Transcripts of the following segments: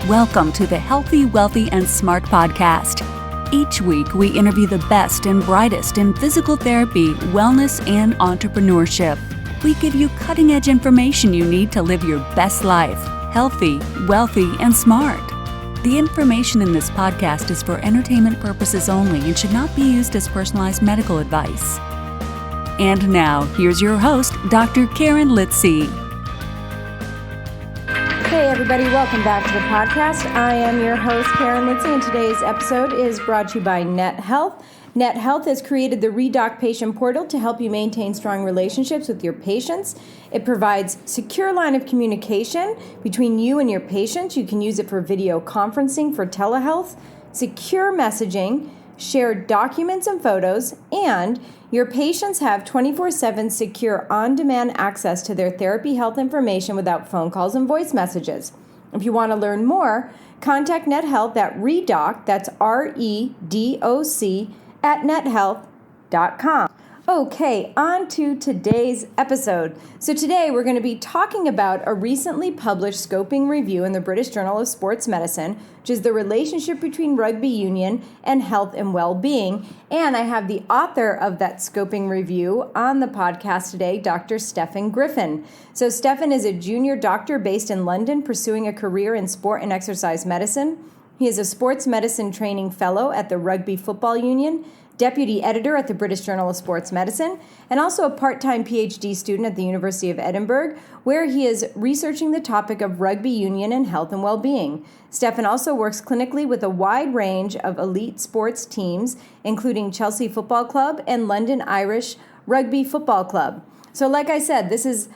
Welcome to the Healthy, Wealthy, and Smart podcast. Each week, we interview the best and brightest in physical therapy, wellness, and entrepreneurship. We give you cutting-edge information you need to live your best life, healthy, wealthy, and smart. The information in this podcast is for entertainment purposes only and should not be used as personalized medical advice. And now, here's your host, Dr. Karen Litzy. Hey everybody, welcome back to the podcast. I am your host, Karen Litzy, and today's episode is brought to you by NetHealth. NetHealth has created the Redoc Patient Portal to help you maintain strong relationships with your patients. It provides secure line of communication between you and your patients. You can use it for video conferencing for telehealth, secure messaging, shared documents and photos, and your patients have 24/7 secure on-demand access to their therapy health information without phone calls and voice messages. If you want to learn more, contact NetHealth at Redoc, that's REDOC, at nethealth.com. Okay, on to today's episode. So today we're going to be talking about a recently published scoping review in the British Journal of Sports Medicine, which is the relationship between Rugby Union and Health and Wellbeing. And I have the author of that scoping review on the podcast today, Dr. Steffan Griffin. So Steffan is a junior doctor based in London pursuing a career in sport and exercise medicine. He is a sports medicine training fellow at the Rugby Football Union, deputy editor at the British Journal of Sports Medicine, and also a part-time Ph.D. student at the University of Edinburgh, where he is researching the topic of Rugby Union and Health and Wellbeing. Steffan also works clinically with a wide range of elite sports teams, including Chelsea Football Club and London Irish Rugby Football Club. So like I said, this is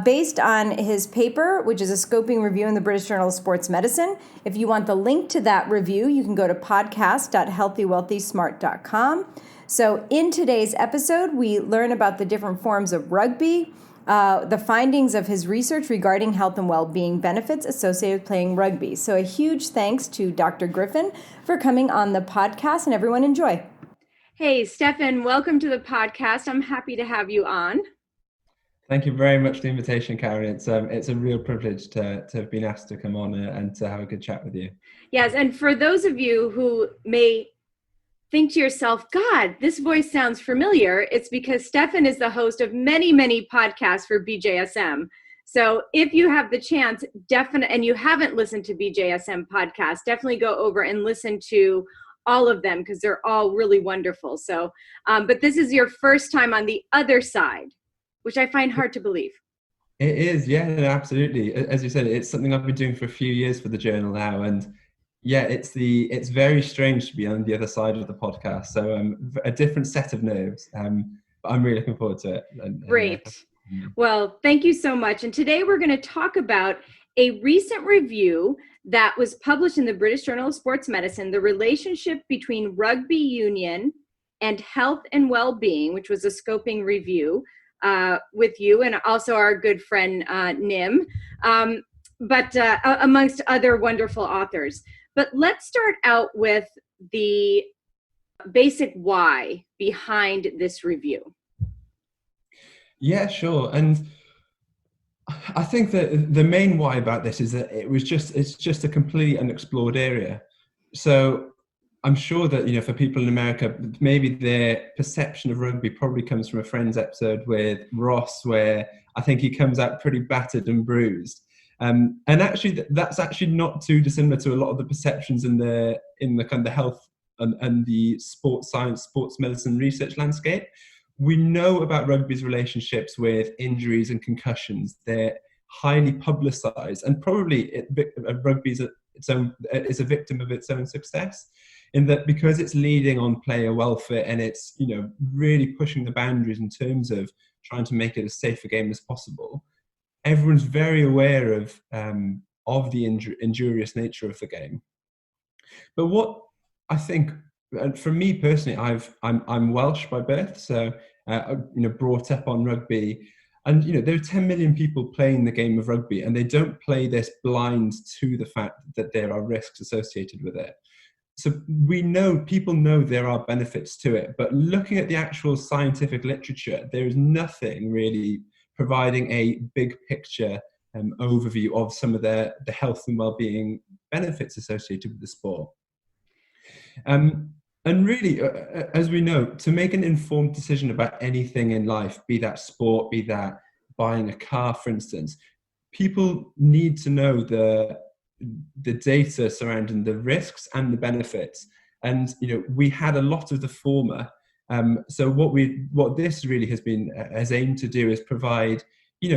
based on his paper, which is a scoping review in the British Journal of Sports Medicine. If you want the link to that review, you can go to podcast.healthywealthysmart.com. So in today's episode, we learn about the different forms of rugby, the findings of his research regarding health and well-being benefits associated with playing rugby. So a huge thanks to Dr. Griffin for coming on the podcast, and everyone enjoy. Hey, Steffan, welcome to the podcast. I'm happy to have you on. Thank you very much for the invitation, Karen. It's a real privilege to have been asked to come on and to have a good chat with you. Yes, and for those of you who may think to yourself, God, this voice sounds familiar, it's because Steffan is the host of many, many podcasts for BJSM. So if you have the chance, and you haven't listened to BJSM podcasts, definitely go over and listen to all of them because they're all really wonderful. So, but this is your first time on the other side, which I find hard to believe. It is, yeah, absolutely. As you said, it's something I've been doing for a few years for the journal now, and yeah, it's very strange to be on the other side of the podcast. So a different set of nerves. But I'm really looking forward to it. Great. Well, thank you so much. And today we're going to talk about a recent review that was published in the British Journal of Sports Medicine, the relationship between Rugby Union and Health and Wellbeing, which was a scoping review with you and also our good friend Nim, but amongst other wonderful authors. But let's start out with the basic why behind this review. Yeah, sure. And I think that the main why about this is that it's just a completely unexplored area. So I'm sure that, for people in America, maybe their perception of rugby probably comes from a Friends episode with Ross, where I think he comes out pretty battered and bruised. And actually, that's actually not too dissimilar to a lot of the perceptions in the kind of the health and the sports science, sports medicine research landscape. We know about rugby's relationships with injuries and concussions. They're highly publicized, and probably rugby is a victim of its own success, in that because it's leading on player welfare and it's really pushing the boundaries in terms of trying to make it as safe a game as possible. Everyone's very aware of the injurious nature of the game. But what I think, for me personally, I'm Welsh by birth, so brought up on rugby, and there are 10 million people playing the game of rugby, and they don't play this blind to the fact that there are risks associated with it. So people know there are benefits to it, but looking at the actual scientific literature, there is nothing really providing a big picture overview of some of the health and wellbeing benefits associated with the sport. And really, as we know, to make an informed decision about anything in life, be that sport, be that buying a car, for instance, people need to know the data surrounding the risks and the benefits. And we had a lot of the former. So what this really has aimed to do is provide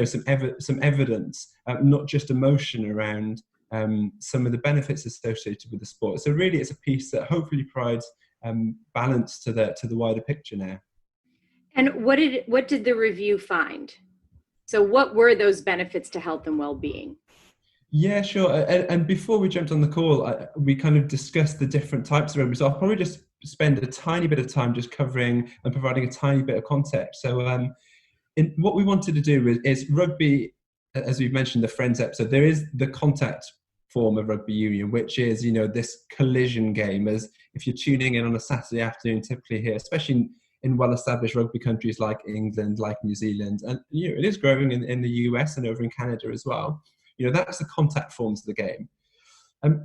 some evidence, not just emotion, around some of the benefits associated with the sport. So really, it's a piece that hopefully provides balance to the wider picture now. And what did the review find? So what were those benefits to health and well-being? Yeah, sure. And before we jumped on the call, we kind of discussed the different types of rugby. So I'll probably just spend a tiny bit of time just covering and providing a tiny bit of context. So what we wanted to do is rugby, as we've mentioned, the Friends episode, there is the contact form of rugby union, which is, this collision game. As if you're tuning in on a Saturday afternoon, typically here, especially in well-established rugby countries like England, like New Zealand, and it is growing in the US and over in Canada as well. That's the contact forms of the game.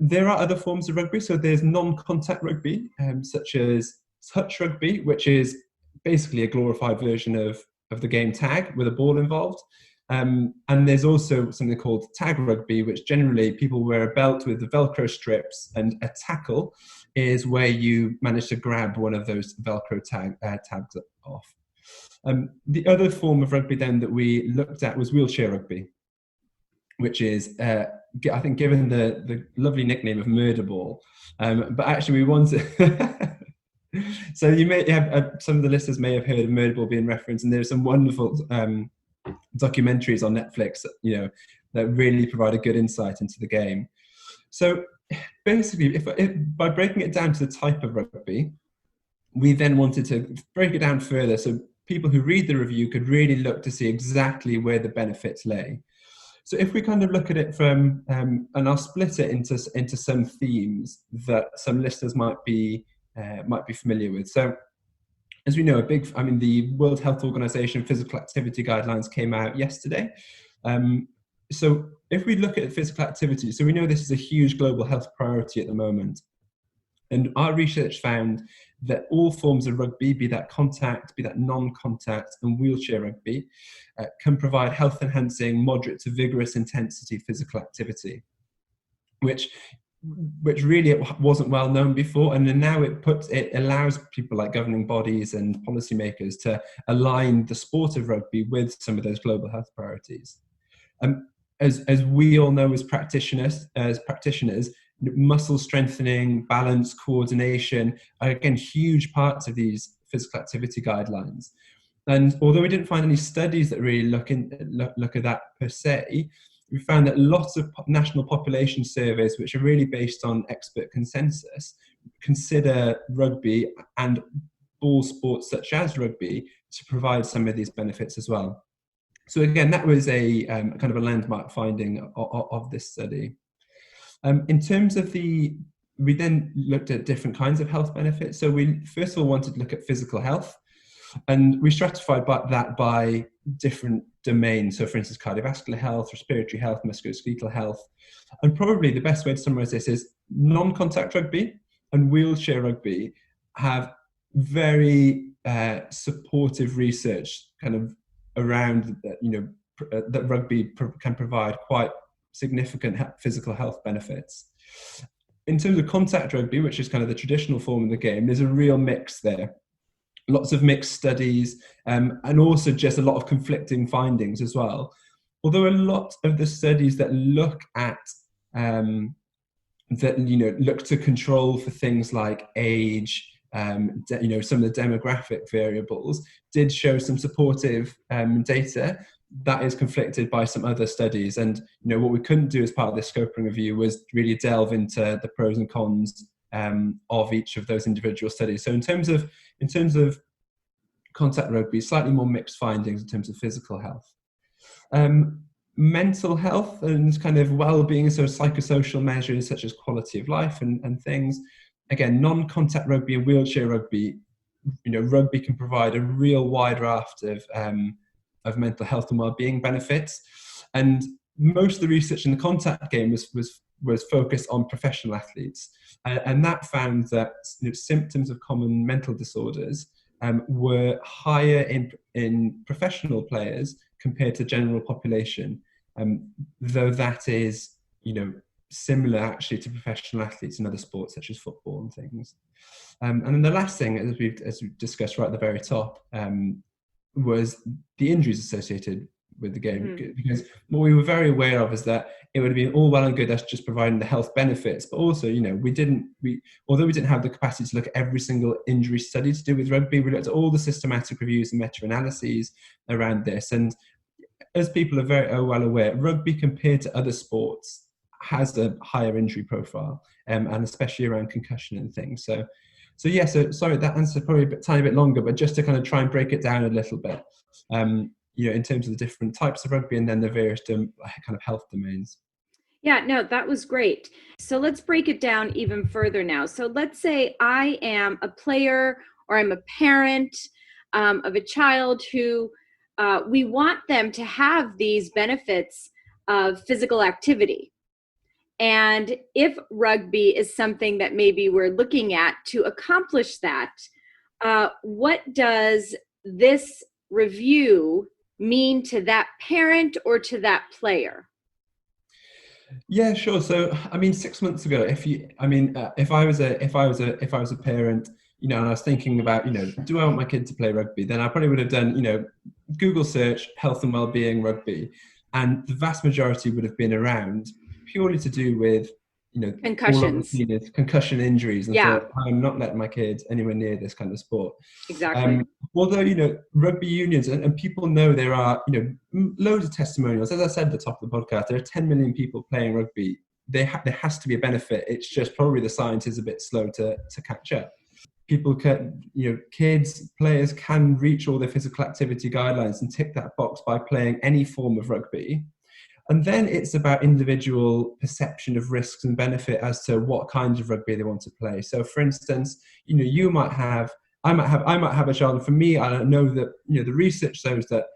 There are other forms of rugby. So there's non-contact rugby, such as touch rugby, which is basically a glorified version of the game tag with a ball involved. And there's also something called tag rugby, which generally people wear a belt with the Velcro strips, and a tackle is where you manage to grab one of those Velcro tags off. The other form of rugby then that we looked at was wheelchair rugby, which is, I think, given the lovely nickname of murder ball. But actually we wanted... So you may have, some of the listeners may have heard of murder ball being referenced, and there's some wonderful documentaries on Netflix that really provide a good insight into the game. So basically, by breaking it down to the type of rugby, we then wanted to break it down further so people who read the review could really look to see exactly where the benefits lay. So if we kind of look at it from, and I'll split it into some themes that some listeners might be familiar with. So as we know, the World Health Organization physical activity guidelines came out yesterday. So if we look at physical activity, so we know this is a huge global health priority at the moment. And our research found that all forms of rugby, be that contact, be that non-contact, and wheelchair rugby, can provide health-enhancing, moderate to vigorous intensity physical activity, which really wasn't well known before. And then now it allows people like governing bodies and policymakers to align the sport of rugby with some of those global health priorities. As we all know as practitioners, muscle strengthening, balance, coordination are again huge parts of these physical activity guidelines. And although we didn't find any studies that really look at that per se, we found that lots of national population surveys, which are really based on expert consensus, consider rugby and ball sports such as rugby to provide some of these benefits as well. So again, that was a kind of a landmark finding of this study. In terms of we then looked at different kinds of health benefits. So we first of all wanted to look at physical health, and we stratified that by different domains. So for instance, cardiovascular health, respiratory health, musculoskeletal health. And probably the best way to summarize this is non-contact rugby and wheelchair rugby have very supportive research kind of around, that rugby can provide quite significant physical health benefits. In terms of contact rugby, which is kind of the traditional form of the game, there's a real mix there. Lots of mixed studies, and also just a lot of conflicting findings as well. Although a lot of the studies that look at look to control for things like age, some of the demographic variables did show some supportive data that is conflicted by some other studies. And what we couldn't do as part of this scoping review was really delve into the pros and cons of each of those individual studies. So in terms of contact rugby, slightly more mixed findings in terms of physical health. Mental health and kind of well-being, so psychosocial measures such as quality of life and things. Again, non-contact rugby and wheelchair rugby, rugby can provide a real wide raft of mental health and well-being benefits. And most of the research in the contact game was focused on professional athletes, and that found that symptoms of common mental disorders were higher in professional players compared to general population, though that is similar actually to professional athletes in other sports such as football and things. And then the last thing, as we've discussed right at the very top, was the injuries associated with the game. Because what we were very aware of is that it would have been all well and good us just providing the health benefits, but also, although we didn't have the capacity to look at every single injury study to do with rugby, we looked at all the systematic reviews and meta-analyses around this. And as people are very well aware, rugby compared to other sports has a higher injury profile, and especially around concussion and things. So sorry, that answer probably a tiny bit longer, but just to kind of try and break it down a little bit, in terms of the different types of rugby and then the various kind of health domains. Yeah, no, that was great. So let's break it down even further now. So let's say I am a player or I'm a parent of a child who we want them to have these benefits of physical activity. And if rugby is something that maybe we're looking at to accomplish that, what does this review mean to that parent or to that player? Yeah, sure. So, 6 months ago, if I was a parent, and I was thinking about, do I want my kid to play rugby? Then I probably would have done, Google search Health and Wellbeing rugby, and the vast majority would have been around purely to do with, concussions, concussion injuries, and thought, I'm not letting my kids anywhere near this kind of sport. Exactly. Although, rugby unions, and people know there are, loads of testimonials. As I said at the top of the podcast, there are 10 million people playing rugby. There has to be a benefit. It's just probably the science is a bit slow to catch up. People can, kids, players can reach all their physical activity guidelines and tick that box by playing any form of rugby. And then it's about individual perception of risks and benefit as to what kinds of rugby they want to play. So, for instance, I might have a child. And for me, I don't know that the research shows that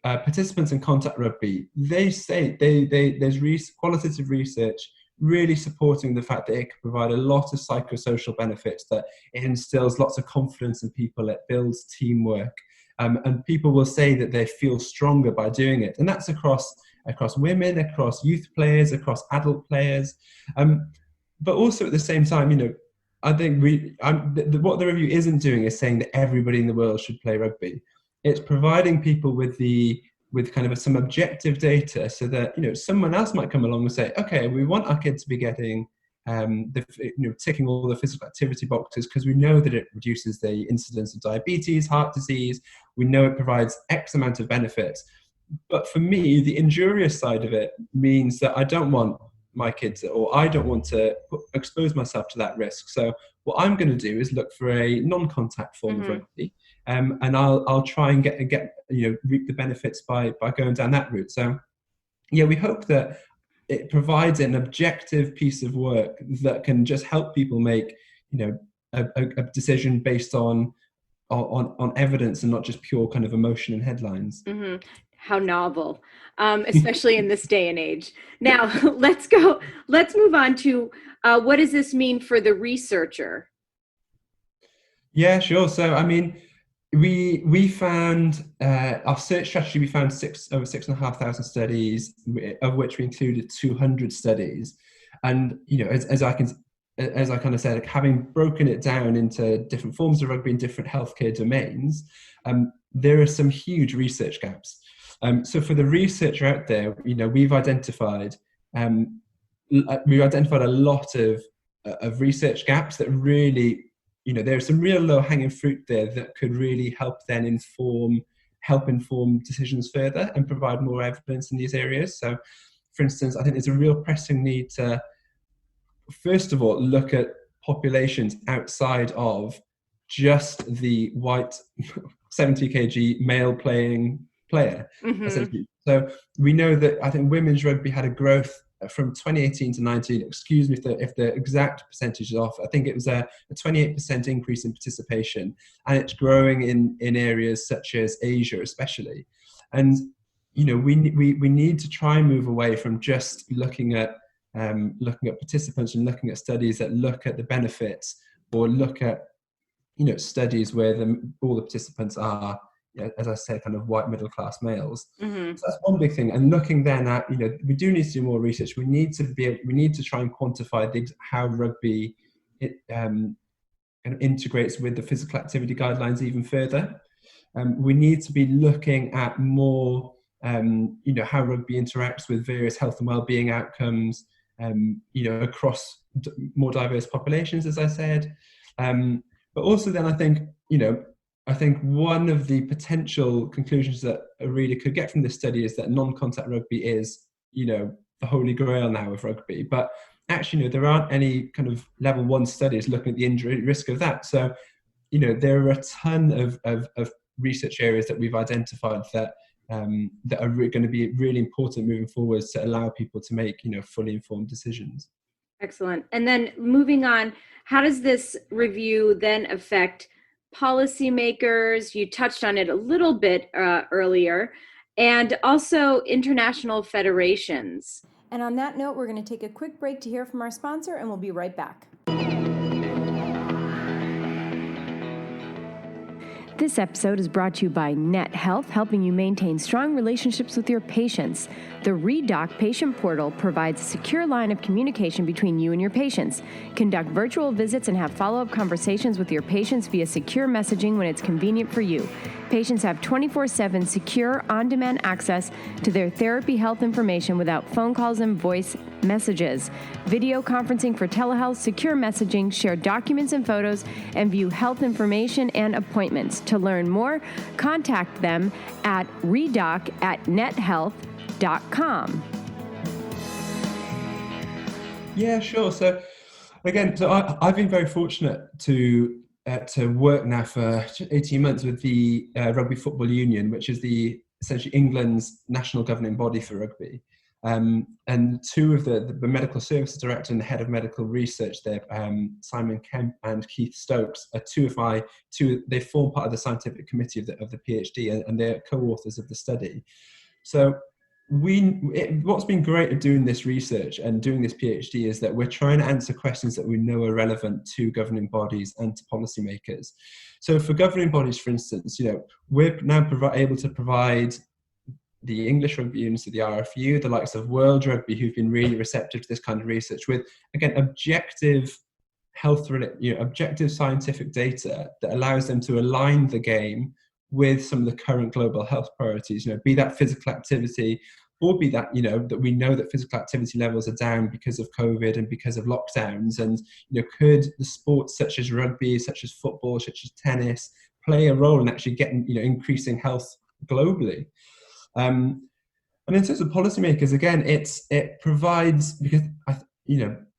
participants in contact rugby, they say there's qualitative research really supporting the fact that it can provide a lot of psychosocial benefits. That it instills lots of confidence in people. It builds teamwork, and people will say that they feel stronger by doing it. And that's across women, across youth players, across adult players. But also at the same time, I think what the review isn't doing is saying that everybody in the world should play rugby. It's providing people with kind of some objective data so that, someone else might come along and say, okay, we want our kids to be getting, ticking all the physical activity boxes because we know that it reduces the incidence of diabetes, heart disease. We know it provides X amount of benefits. But for me, the injurious side of it means that I don't want my kids, or I don't want to expose myself to that risk. So what I'm going to do is look for a non-contact form of rugby, and I'll try and reap the benefits by going down that route. So yeah, we hope that it provides an objective piece of work that can just help people make a decision based on evidence and not just pure kind of emotion and headlines. Mm-hmm. How novel, especially in this day and age. Now, let's move on to what does this mean for the researcher? Yeah, sure. So, we found our search strategy. We found over 6,500 studies, of which we included 200 studies. And as I kind of said, having broken it down into different forms of rugby and different healthcare domains, there are some huge research gaps. So for the researcher out there, we've identified a lot of research gaps that really, there's some real low-hanging fruit there that could really help inform decisions further and provide more evidence in these areas. So, for instance, I think there's a real pressing need to, first of all, look at populations outside of just the white 70 kg male playing player. Essentially. So we know that I think women's rugby had a growth from 2018 to 19. Excuse me if the exact percentage is off. I think it was a 28% increase in participation, and it's growing in areas such as Asia, especially. And we need to try and move away from just looking at participants and looking at studies that look at the benefits, or look at studies where all the participants are, as I said, kind of white middle class males. Mm-hmm. So that's one big thing. And looking then at, we do need to do more research. We need to try and quantify how rugby kind of integrates with the physical activity guidelines even further. We need to be looking at more, how rugby interacts with various health and wellbeing outcomes, across more diverse populations, as I said. But also then I think one of the potential conclusions that a reader could get from this study is that non-contact rugby is, the holy grail now of rugby. But actually, there aren't any kind of level 1 studies looking at the injury risk of that. So, there are a ton of research areas that we've identified that are going to be really important moving forwards to allow people to make, fully informed decisions. Excellent. And then moving on, how does this review then affect policymakers? You touched on it a little bit earlier, and also international federations. And on that note, we're going to take a quick break to hear from our sponsor, and we'll be right back. This episode is brought to you by Net Health, helping you maintain strong relationships with your patients. The ReDoc patient portal provides a secure line of communication between you and your patients. Conduct virtual visits and have follow-up conversations with your patients via secure messaging when it's convenient for you. Patients have 24/7 secure, on-demand access to their therapy health information without phone calls and voice messages. Video conferencing for telehealth, secure messaging, share documents and photos, and view health information and appointments. To learn more, contact them at redoc@nethealth.com. Yeah, sure. So again, I've been very fortunate to work now for 18 months with the Rugby Football Union, which is essentially England's national governing body for rugby. And two of the medical services director and the head of medical research there, Simon Kemp and Keith Stokes, are they form part of the scientific committee of the Ph.D. and they're co-authors of the study. So what's been great at doing this research and doing this PhD is that we're trying to answer questions that we know are relevant to governing bodies and to policymakers. So for governing bodies, for instance, we're now able to provide the English Rugby Union, so the RFU, the likes of World Rugby, who've been really receptive to this kind of research with, again, objective objective scientific data that allows them to align the game with some of the current global health priorities, be that physical activity, or be that, that we know that physical activity levels are down because of COVID and because of lockdowns. And, could the sports such as rugby, such as football, such as tennis, play a role in actually getting, increasing health globally? And in terms of policymakers, again, it provides, because,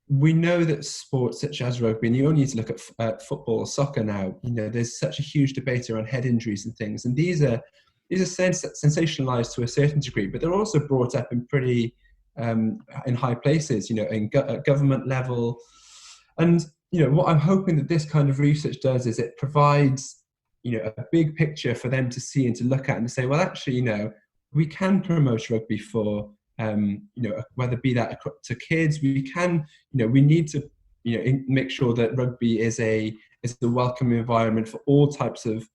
we know that sports such as rugby, and you only need to look at football, soccer now, there's such a huge debate around head injuries and things. And these are sensationalized to a certain degree, but they're also brought up in pretty, in high places, at government level. And, what I'm hoping that this kind of research does is it provides, a big picture for them to see and to look at and to say, well, actually, we can promote rugby for, whether be that to kids, we need to, make sure that rugby is a welcoming environment for all types of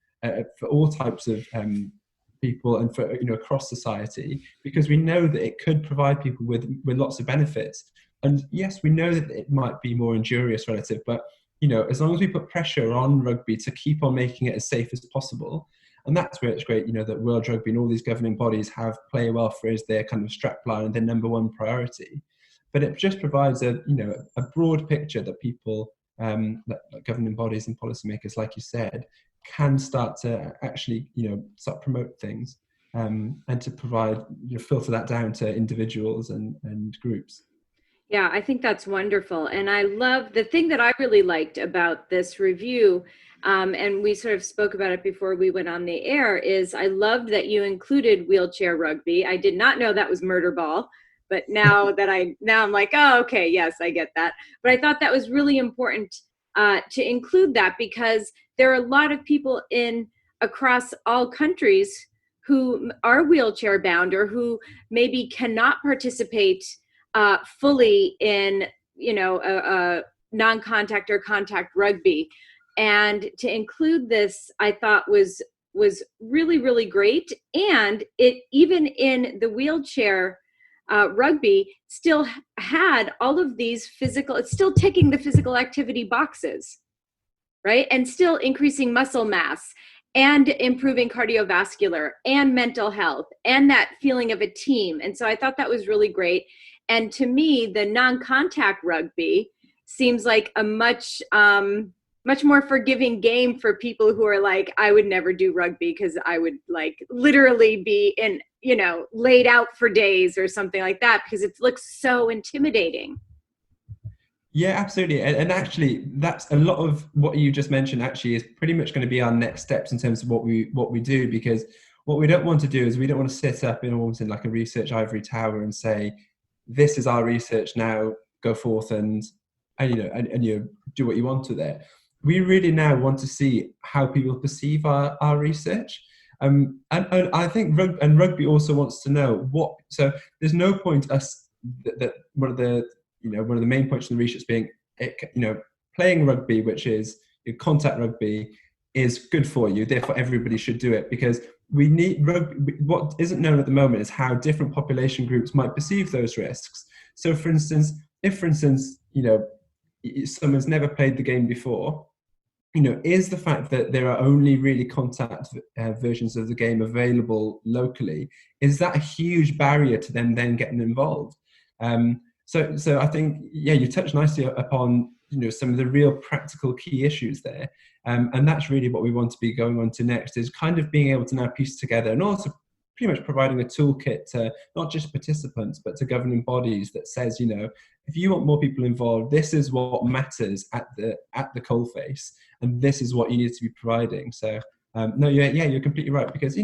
people and for, across society, because we know that it could provide people with lots of benefits. And yes, we know that it might be more injurious relative, but, as long as we put pressure on rugby to keep on making it as safe as possible. And that's where it's great, that World Rugby and all these governing bodies have player welfare as their kind of strapline and their number one priority. But it just provides a broad picture that people, that governing bodies and policymakers, like you said, can start to actually, start promote things and to provide, filter that down to individuals and groups. Yeah, I think that's wonderful. And I love the thing that I really liked about this review, and we sort of spoke about it before we went on the air, is I loved that you included wheelchair rugby. I did not know that was murder ball, but now I'm like, oh, okay, yes, I get that. But I thought that was really important to include that, because there are a lot of people across all countries who are wheelchair bound or who maybe cannot participate fully in, a non-contact or contact rugby. And to include this, I thought was really, really great. And it, even in the wheelchair rugby, still had all of these physical, it's still ticking the physical activity boxes, right? And still increasing muscle mass and improving cardiovascular and mental health and that feeling of a team. And so I thought that was really great. And to me, the non-contact rugby seems like a much more forgiving game for people who are like, I would never do rugby because I would like literally be in, laid out for days or something like that, because it looks so intimidating. Yeah, absolutely. And actually, that's a lot of what you just mentioned actually is pretty much going to be our next steps in terms of what we do, because what we don't want to do is we don't want to sit up in almost in like a research ivory tower and say, this is our research, now go forth and do what you want with it. We really now want to see how people perceive our research. And I think rugby also wants to know what, so there's no point us that one of the main points of the research being, playing rugby, which is contact rugby, is good for you. Therefore, everybody should do it, because we need rugby. What isn't known at the moment is how different population groups might perceive those risks. So, for instance, if someone's never played the game before, is the fact that there are only really contact versions of the game available locally, is that a huge barrier to them then getting involved? So I think, you touched nicely upon, some of the real practical key issues there. And that's really what we want to be going on to next, is kind of being able to now piece together, and also pretty much providing a toolkit to not just participants, but to governing bodies that says, if you want more people involved, this is what matters at the coalface, and this is what you need to be providing. So you're completely right, because,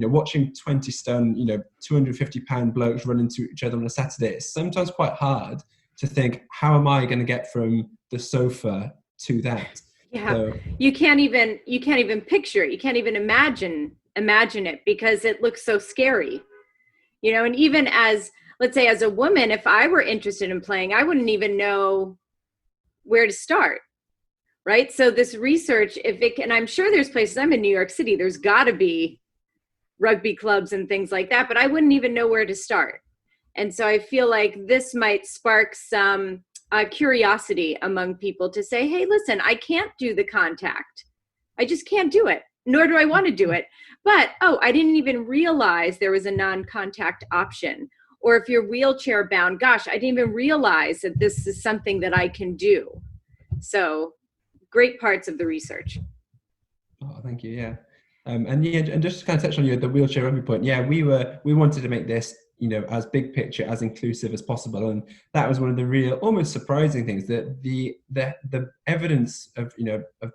watching 20 stone, 250 pound blokes run into each other on a Saturday, it's sometimes quite hard to think, how am I going to get from the sofa to that? Yeah, so, you can't even picture it. You can't even imagine it, because it looks so scary, and even as, let's say, as a woman, if I were interested in playing, I wouldn't even know where to start. Right. So this research, and I'm sure there's places, I'm in New York City, there's gotta be rugby clubs and things like that, but I wouldn't even know where to start. And so I feel like this might spark some curiosity among people to say, hey, listen, I can't do the contact. I just can't do it, nor do I want to do it. But, I didn't even realize there was a non-contact option. Or if you're wheelchair bound, gosh, I didn't even realize that this is something that I can do. So great parts of the research. Oh, thank you. Yeah. And just to kind of touch on the wheelchair rugby point, we wanted to make this, as big picture, as inclusive as possible, and that was one of the real, almost surprising things, that the evidence of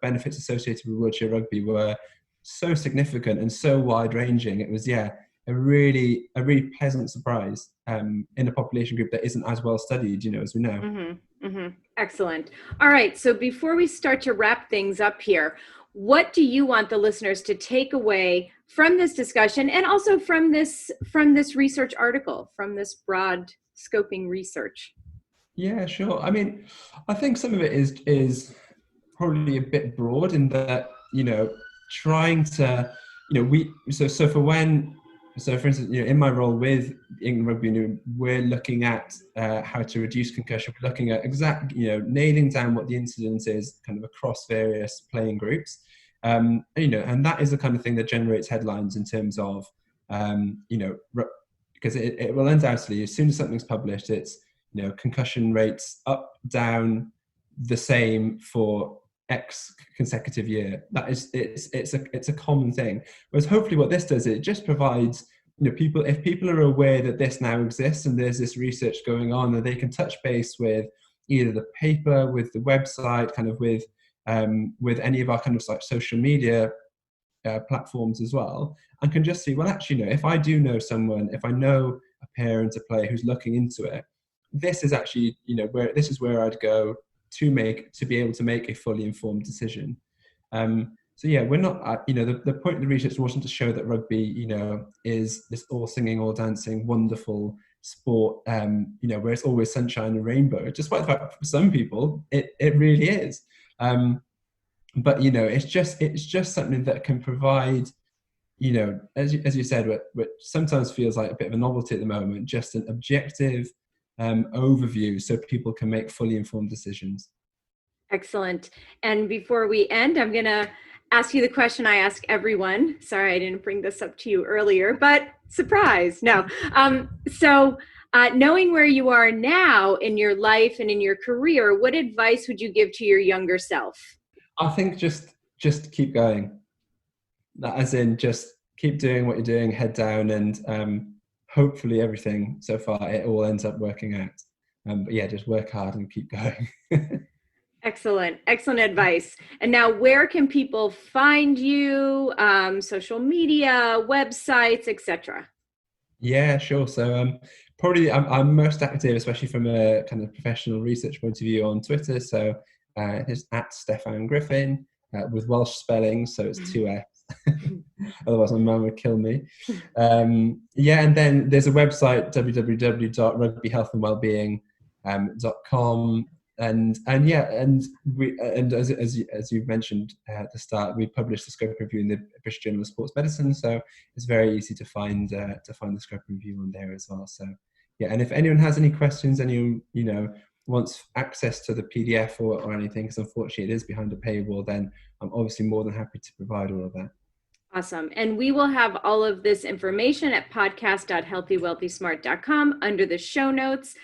benefits associated with wheelchair rugby were so significant and so wide ranging. It was a really pleasant surprise in a population group that isn't as well studied, as we know. Mm-hmm, mm-hmm. Excellent. All right. So before we start to wrap things up here, what do you want the listeners to take away from this discussion, and also from this research article, from this broad scoping research? Yeah, sure. I mean, I think some of it is probably a bit broad in that, trying to, for instance, in my role with England Rugby Union, we're looking at how to reduce concussion. We're looking at nailing down what the incidence is kind of across various playing groups. And that is the kind of thing that generates headlines in terms of, because it will undoubtedly, as soon as something's published, it's, concussion rates up, down, the same for X consecutive year. That is, it's a common thing. Whereas hopefully what this does, it just provides, people, if people are aware that this now exists and there's this research going on, that they can touch base with either the paper, with the website, kind of with any of our kind of like social media platforms as well, and can just see, well, actually, if I do know someone, if I know a parent, a player who's looking into it, this is actually, where I'd go to be able to make a fully informed decision. So yeah, we're not, the point of the research wasn't to show that rugby, is this all singing, all dancing, wonderful sport, where it's always sunshine and rainbow. Despite the fact for some people, it really is. But it's just something that can provide, as you said, what sometimes feels like a bit of a novelty at the moment, just an objective overview so people can make fully informed decisions. Excellent. And before we end, I'm going to ask you the question I ask everyone. Sorry, I didn't bring this up to you earlier, but surprise. No. Knowing where you are now in your life and in your career, what advice would you give to your younger self? I think just keep going. As in, just keep doing what you're doing, head down, and hopefully everything so far, it all ends up working out. But yeah, just work hard and keep going. Excellent advice. And now, where can people find you? Social media, websites, etc. Yeah, sure. So probably I'm most active, especially from a kind of professional research point of view, on Twitter. So it's at Steffan Griffin with Welsh spelling, so it's 2 F's. Otherwise my mum would kill me. And then there's a website, www.rugbyhealthandwellbeing.com. And as you mentioned at the start, we published the scope review in the British Journal of Sports Medicine, so it's very easy to find the scope review on there as well. So yeah, and if anyone has any questions, anyone wants access to the PDF or anything, because unfortunately it is behind a paywall, then I'm obviously more than happy to provide all of that. Awesome. And we will have all of this information at podcast.healthywealthysmart.com under the show notes.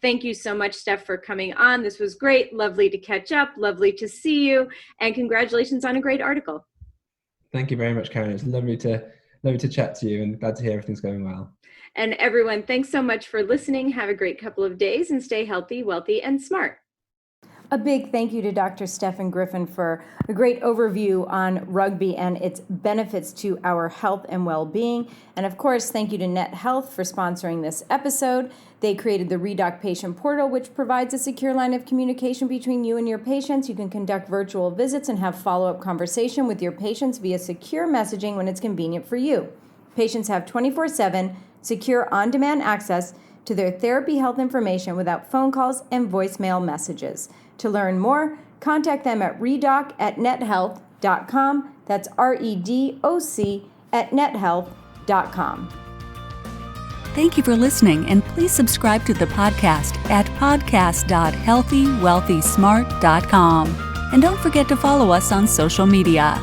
Thank you so much, Steph, for coming on. This was great. Lovely to catch up. Lovely to see you. And congratulations on a great article. Thank you very much, Karen. It's lovely to chat to you, and glad to hear everything's going well. And everyone, thanks so much for listening. Have a great couple of days and stay healthy, wealthy, and smart. A big thank you to Dr. Steffan Griffin for a great overview on rugby and its benefits to our health and well-being. And of course, thank you to Net Health for sponsoring this episode. They created the Redoc Patient Portal, which provides a secure line of communication between you and your patients. You can conduct virtual visits and have follow-up conversation with your patients via secure messaging when it's convenient for you. Patients have 24/7 secure on-demand access to their therapy health information without phone calls and voicemail messages. To learn more, contact them at redoc@nethealth.com. That's REDOC@nethealth.com. Thank you for listening, and please subscribe to the podcast at podcast.healthywealthysmart.com. And don't forget to follow us on social media.